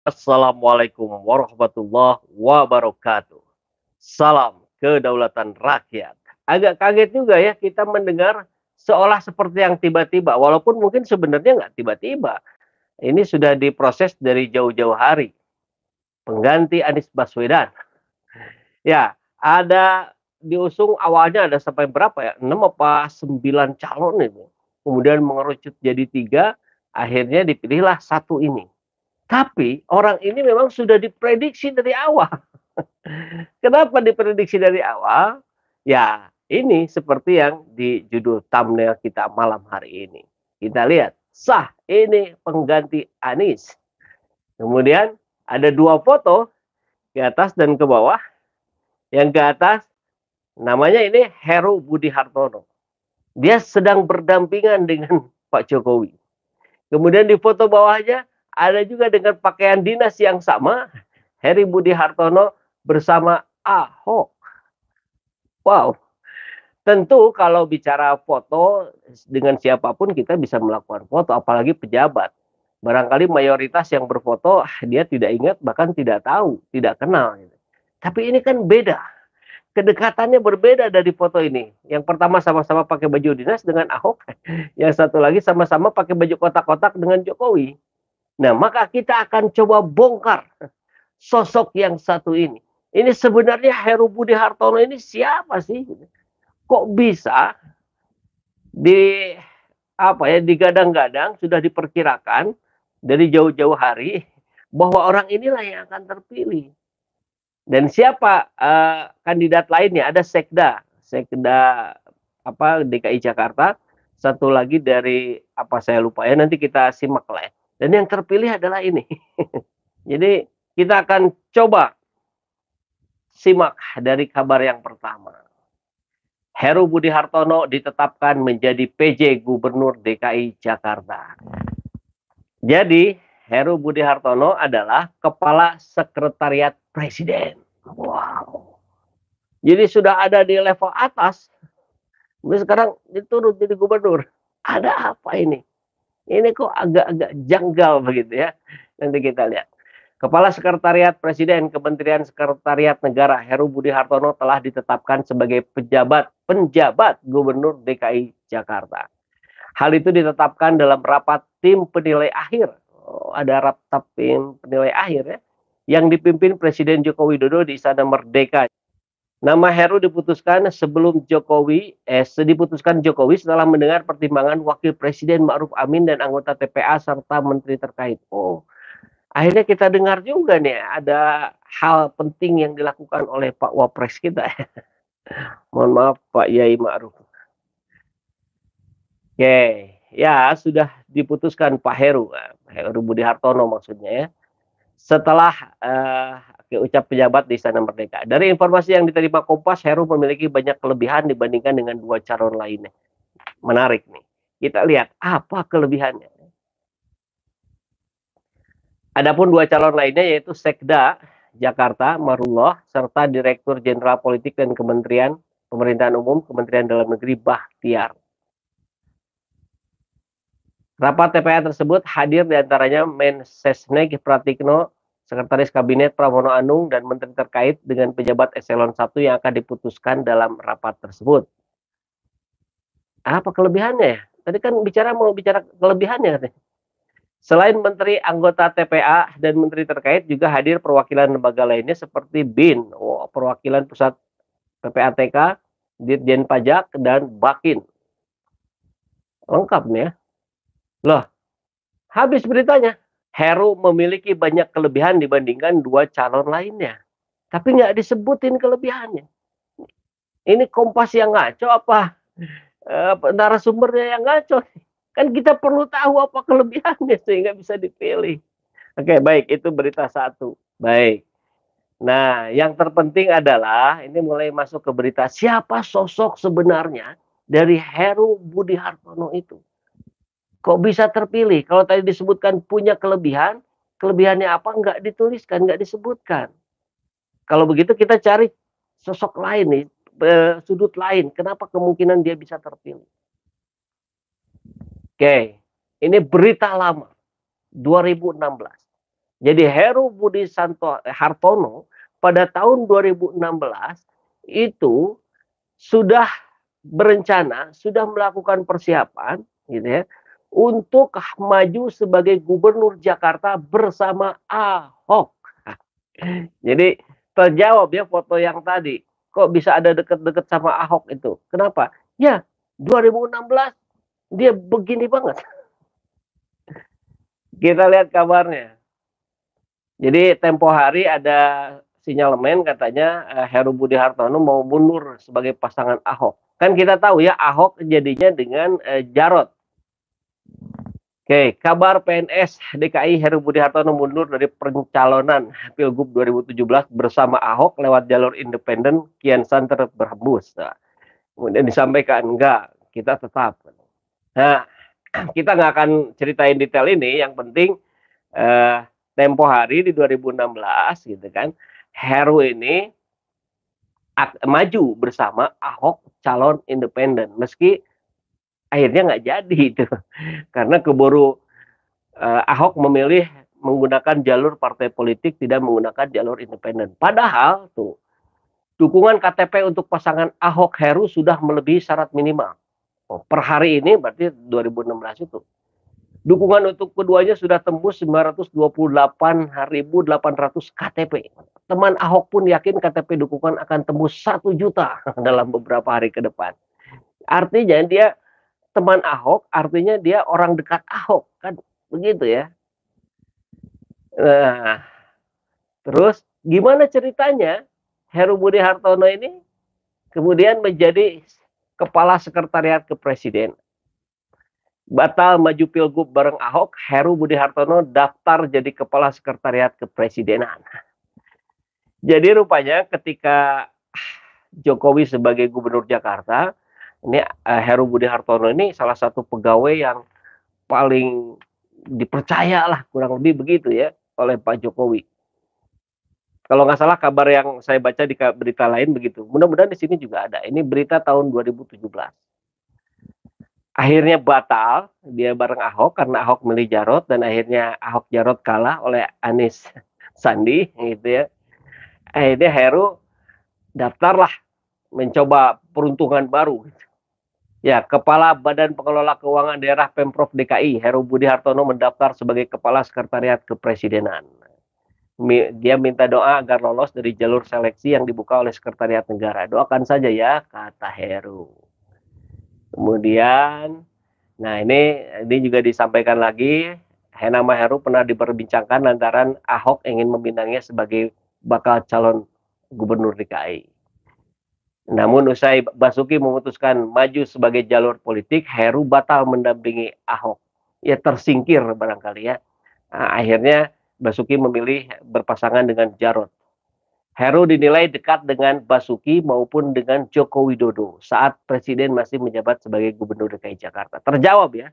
Assalamualaikum warahmatullahi wabarakatuh. Salam kedaulatan rakyat. Agak kaget juga ya kita mendengar seolah seperti yang tiba-tiba, walaupun mungkin sebenarnya nggak tiba-tiba. Ini sudah diproses dari jauh-jauh hari. Pengganti Anies Baswedan. Ya, ada diusung awalnya ada sampai berapa ya? 6 apa 9 calon itu. Kemudian mengerucut jadi 3, akhirnya dipilihlah satu ini. Tapi orang ini memang sudah diprediksi dari awal. Kenapa diprediksi dari awal? Ya, ini seperti yang di judul thumbnail kita malam hari ini. Kita lihat, sah ini pengganti Anies. Kemudian ada 2 foto, ke atas dan ke bawah. Yang ke atas namanya ini Heru Budi Hartono. Dia sedang berdampingan dengan Pak Jokowi. Kemudian di foto bawahnya ada juga dengan pakaian dinas yang sama, Heru Budi Hartono bersama Ahok. Wow, tentu kalau bicara foto dengan siapapun kita bisa melakukan foto, apalagi pejabat. Barangkali mayoritas yang berfoto dia tidak ingat, bahkan tidak tahu, tidak kenal. Tapi ini kan beda. Kedekatannya berbeda dari foto ini. Yang pertama sama-sama pakai baju dinas dengan Ahok, yang satu lagi sama-sama pakai baju kotak-kotak dengan Jokowi. Nah, maka kita akan coba bongkar sosok yang satu ini. Ini sebenarnya Heru Budi Hartono ini siapa sih? Kok bisa di digadang-gadang sudah diperkirakan dari jauh-jauh hari bahwa orang inilah yang akan terpilih. Dan siapa kandidat lainnya? Ada Sekda DKI Jakarta, satu lagi dari apa saya lupa ya, nanti kita simak lah ya. Dan yang terpilih adalah ini. Jadi kita akan coba simak dari kabar yang pertama. Heru Budi Hartono ditetapkan menjadi PJ Gubernur DKI Jakarta. Jadi Heru Budi Hartono adalah Kepala Sekretariat Presiden. Wow. Jadi sudah ada di level atas. Sekarang diturun jadi gubernur. Ada apa ini? Ini kok agak-agak janggal begitu ya. Nanti kita lihat. Kepala Sekretariat Presiden Kementerian Sekretariat Negara Heru Budi Hartono telah ditetapkan sebagai penjabat Gubernur DKI Jakarta. Hal itu ditetapkan dalam rapat tim penilai akhir. Oh, ada rapat tim penilai akhir ya, yang dipimpin Presiden Joko Widodo di Istana Merdeka. Nama Heru diputuskan Jokowi setelah mendengar pertimbangan Wakil Presiden Ma'ruf Amin dan anggota TPA serta menteri terkait. Oh, akhirnya kita dengar juga nih ada hal penting yang dilakukan oleh Pak Wapres kita. Mohon maaf Pak Yai Ma'ruf. Oke, ya sudah diputuskan Pak Heru Budi Hartono maksudnya ya. Setelah ucap pejabat di Istana Merdeka. Dari informasi yang diterima Kompas, Heru memiliki banyak kelebihan dibandingkan dengan 2 calon lainnya. Menarik nih. Kita lihat apa kelebihannya. Adapun 2 calon lainnya yaitu Sekda Jakarta Marullah serta Direktur Jenderal Politik dan Kementerian Pemerintahan Umum Kementerian Dalam Negeri Bahtiar. Rapat TPA tersebut hadir diantaranya Mensesnek Pratikno, Sekretaris Kabinet Pramono Anung, dan menteri terkait dengan pejabat eselon 1 yang akan diputuskan dalam rapat tersebut. Apa kelebihannya ya? Tadi kan mau bicara kelebihannya katanya. Selain menteri anggota TPA dan menteri terkait juga hadir perwakilan lembaga lainnya seperti BIN, perwakilan pusat PPATK, Ditjen Pajak, dan Bakin. Lengkap nih ya. Loh, habis beritanya. Heru memiliki banyak kelebihan dibandingkan 2 calon lainnya. Tapi nggak disebutin kelebihannya. Ini Kompas yang ngaco apa narasumbernya yang ngaco? Kan kita perlu tahu apa kelebihannya sehingga bisa dipilih. Oke, baik, itu berita 1. Baik. Nah, yang terpenting adalah ini mulai masuk ke berita siapa sosok sebenarnya dari Heru Budi Hartono itu. Kok bisa terpilih? Kalau tadi disebutkan punya kelebihan, kelebihannya apa nggak dituliskan, nggak disebutkan. Kalau begitu kita cari sosok lain nih, sudut lain. Kenapa kemungkinan dia bisa terpilih? Oke, ini berita lama, 2016. Jadi Heru Budi Hartono pada tahun 2016 itu sudah berencana, sudah melakukan persiapan gitu ya, untuk maju sebagai gubernur Jakarta bersama Ahok. Jadi terjawab ya foto yang tadi, kok bisa ada deket-deket sama Ahok itu, kenapa? Ya 2016 dia begini banget. Kita lihat kabarnya. Jadi tempo hari ada sinyalemen katanya Heru Budi Hartono mau mundur sebagai pasangan Ahok. Kan kita tahu ya Ahok jadinya dengan Jarot. Oke, kabar PNS DKI Heru Budi Hartono mundur dari pencalonan Pilgub 2017 bersama Ahok lewat jalur independen kian santer berhembus. Nah, kemudian disampaikan enggak, kita tetap. Nah, kita nggak akan ceritain detail ini, yang penting tempo hari di 2016 gitu kan, Heru ini maju bersama Ahok calon independen, meski akhirnya nggak jadi itu karena keburu Ahok memilih menggunakan jalur partai politik, tidak menggunakan jalur independen. Padahal tuh dukungan KTP untuk pasangan Ahok Heru sudah melebihi syarat minimal. Per hari ini berarti 2016 itu dukungan untuk keduanya sudah tembus 928.800 KTP. Teman Ahok pun yakin KTP dukungan akan tembus 1 juta dalam beberapa hari ke depan. Artinya dia teman Ahok, artinya dia orang dekat Ahok, kan begitu ya. Nah, terus gimana ceritanya Heru Budi Hartono ini kemudian menjadi kepala sekretariat kepresiden. Batal maju pilgub bareng Ahok, Heru Budi Hartono daftar jadi kepala sekretariat kepresidenan. Jadi rupanya ketika Jokowi sebagai gubernur Jakarta, ini Heru Budi Hartono ini salah satu pegawai yang paling dipercaya lah, kurang lebih begitu ya, oleh Pak Jokowi. Kalau nggak salah kabar yang saya baca di berita lain begitu. Mudah-mudahan di sini juga ada. Ini berita tahun 2017. Akhirnya batal dia bareng Ahok karena Ahok milih Jarot, dan akhirnya Ahok Jarot kalah oleh Anies Sandi gitu ya. Akhirnya Heru daftarlah mencoba peruntungan baru. Ya, Kepala Badan Pengelola Keuangan Daerah Pemprov DKI Heru Budi Hartono mendaftar sebagai Kepala Sekretariat Kepresidenan. Dia minta doa agar lolos dari jalur seleksi yang dibuka oleh Sekretariat Negara. Doakan saja ya, kata Heru. Kemudian, nah ini juga disampaikan lagi, nama Heru pernah diperbincangkan lantaran Ahok ingin meminangnya sebagai bakal calon gubernur DKI. Namun usai Basuki memutuskan maju sebagai jalur politik, Heru batal mendampingi Ahok. Ya tersingkir barangkali ya. Nah, akhirnya Basuki memilih berpasangan dengan Jarot. Heru dinilai dekat dengan Basuki maupun dengan Joko Widodo saat Presiden masih menjabat sebagai Gubernur DKI Jakarta. Terjawab ya.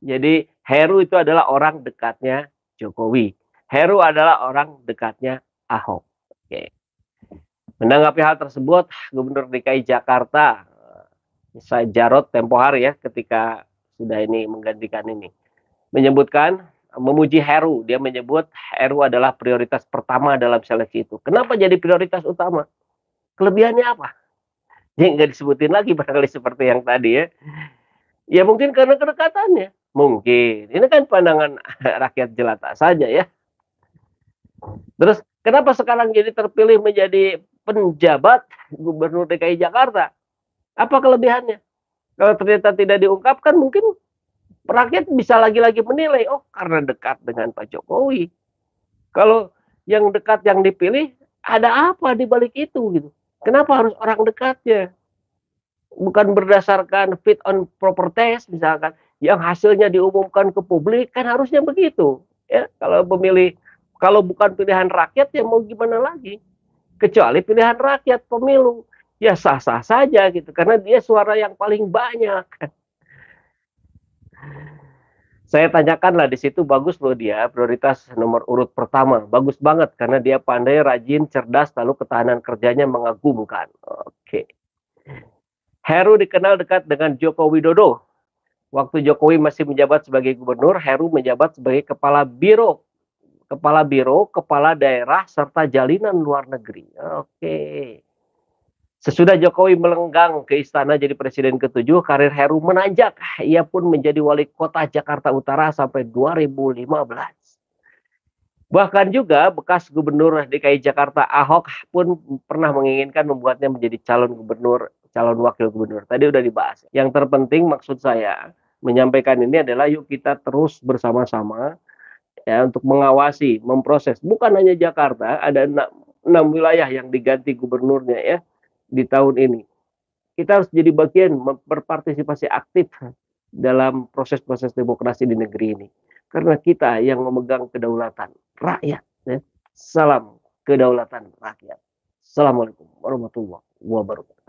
Jadi Heru itu adalah orang dekatnya Jokowi. Heru adalah orang dekatnya Ahok. Oke. Menanggapi hal tersebut, Gubernur DKI Jakarta Jarot tempo hari ya, ketika sudah ini menggantikan ini, menyebutkan memuji Heru. Dia menyebut Heru adalah prioritas pertama dalam seleksi itu. Kenapa jadi prioritas utama? Kelebihannya apa? Dia nggak disebutin lagi barangkali seperti yang tadi ya. Ya mungkin karena kedekatannya. Mungkin. Ini kan pandangan rakyat jelata saja ya. Terus kenapa sekarang jadi terpilih menjadi penjabat Gubernur DKI Jakarta? Apa kelebihannya? Kalau ternyata tidak diungkapkan, mungkin rakyat bisa lagi-lagi menilai, oh karena dekat dengan Pak Jokowi. Kalau yang dekat yang dipilih, ada apa di balik itu gitu? Kenapa harus orang dekatnya? Bukan berdasarkan fit on proper test misalkan, yang hasilnya diumumkan ke publik, kan harusnya begitu. Ya, kalau pemilih, kalau bukan pilihan rakyat ya mau gimana lagi? Kecuali pilihan rakyat pemilu, ya sah-sah saja gitu, karena dia suara yang paling banyak. Saya tanyakanlah di situ, bagus loh dia, prioritas nomor urut pertama, bagus banget karena dia pandai, rajin, cerdas, lalu ketahanan kerjanya mengagumkan. Oke. Heru dikenal dekat dengan Joko Widodo. Waktu Jokowi masih menjabat sebagai gubernur, Heru menjabat sebagai kepala biro kepala biro, kepala daerah, serta jalinan luar negeri. Oke. Sesudah Jokowi melenggang ke istana jadi presiden ke-7, karir Heru menanjak. Ia pun menjadi wali kota Jakarta Utara sampai 2015. Bahkan juga bekas gubernur DKI Jakarta Ahok pun pernah menginginkan membuatnya menjadi calon gubernur, calon wakil gubernur. Tadi udah dibahas. Yang terpenting maksud saya menyampaikan ini adalah yuk kita terus bersama-sama ya untuk mengawasi, memproses. Bukan hanya Jakarta, ada 6 wilayah yang diganti gubernurnya ya di tahun ini. Kita harus jadi bagian berpartisipasi aktif dalam proses-proses demokrasi di negeri ini. Karena kita yang memegang kedaulatan rakyat. Ya. Salam kedaulatan rakyat. Assalamualaikum warahmatullahi wabarakatuh.